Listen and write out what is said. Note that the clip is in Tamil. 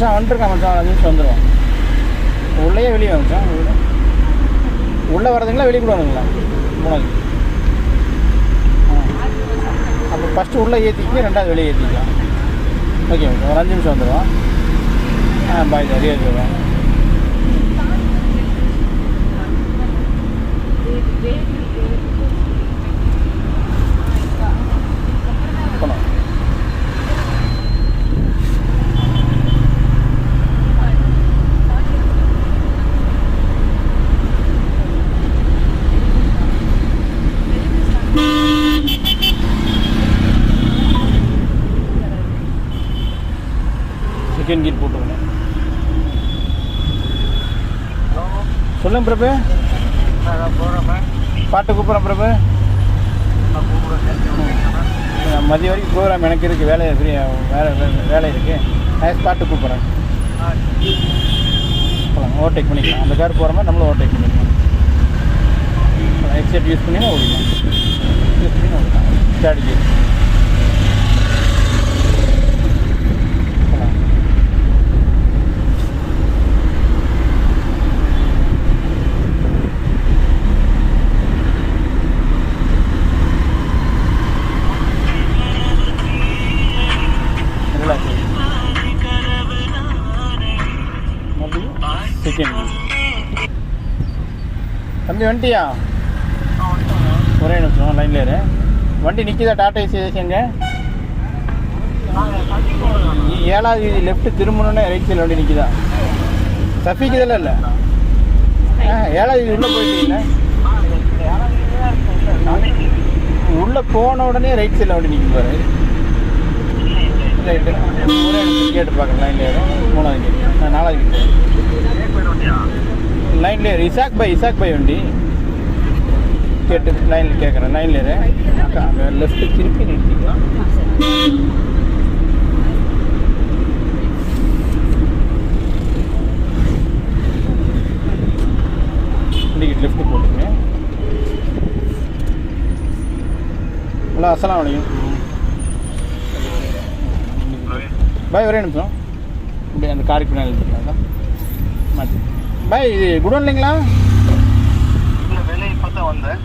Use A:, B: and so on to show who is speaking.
A: மச்சான் வந்துருக்கான் மச்சான் 5 நிமிஷம் வந்துடுவோம். உள்ளேயே வெளியே மச்சான் உள்ளே வரதுங்களா வெளியே கூட வருங்களா 3 அப்போ ஃபஸ்ட்டு உள்ளே ஏற்றிக்க 2வது வெளியே ஏற்றிக்கலாம். ஓகே ஓகே ஒரு 5 நிமிஷம் வந்துடுவோம். பாய் நிறைய இருக்குதுதான். போனோம் செகண்ட் கீர் போட்டுருங்க. சொல்லுங்க பிரபு. பாட்டு கூப்பிட்றேன் பிரபு. மதியம் வரைக்கும் ப்ரோக்ராம் எனக்கு இருக்குது. வேலை வேலை இருக்குது. நைஸ் பாட்டு கூப்பிட்றேன். போகலாம் ஓவர்டேக் பண்ணிக்கலாம். அந்த கார் போகிற மாதிரி நம்மளும் ஓவர்டேக் பண்ணிக்கலாம். ஹெட்செட் யூஸ் பண்ணினா ஓடிக்கலாம். யூஸ் பண்ணி ஓடிக்கலாம். தேர்ட் கீர் தம்பி வந்துட்டியா? ஒரே நிமிஷம் லைன்ல இரு. வண்டி நிற்கிதா? டாடா ஏசி எங்க? 7வது வீதி லெஃப்ட் திரும்பணுன்னே ரைட் சைடில் வண்டி நிற்கிதா? சஃபிக்கு இதெல்லாம் இல்லை. 7வது வீதி உள்ளே போயிட்டீங்களா? உள்ளே போன உடனே ரைட் சைடில் வண்டி நிற்கும் பாரு. ரைட்டு ஒரே நிமிஷம் கேட்டு பார்க்குறேன். லைன்ல இரு. 3வது கேட்டு 4வது கேட்டு லைன்ல இசாக் பாய் வண்டி கேட்டு லைனில் கேட்குறேன். லைனில் இரு. அங்கே லெஃப்ட்டு திருப்பி நிறுத்திக்கலாம். இண்டிகேட் லெஃப்ட்டு போட்டுங்க. ஹலோ அஸ்ஸலாமு அலைக்கும் பாய். ஒரே நிமிஷம் இப்படி அந்த காருக்கு பின்னாடி இருந்துக்கலாம் தான் மாற்றி பாய். இது குடோன் இல்லைங்களா?
B: வேலை இப்போ தான் வந்தேன்.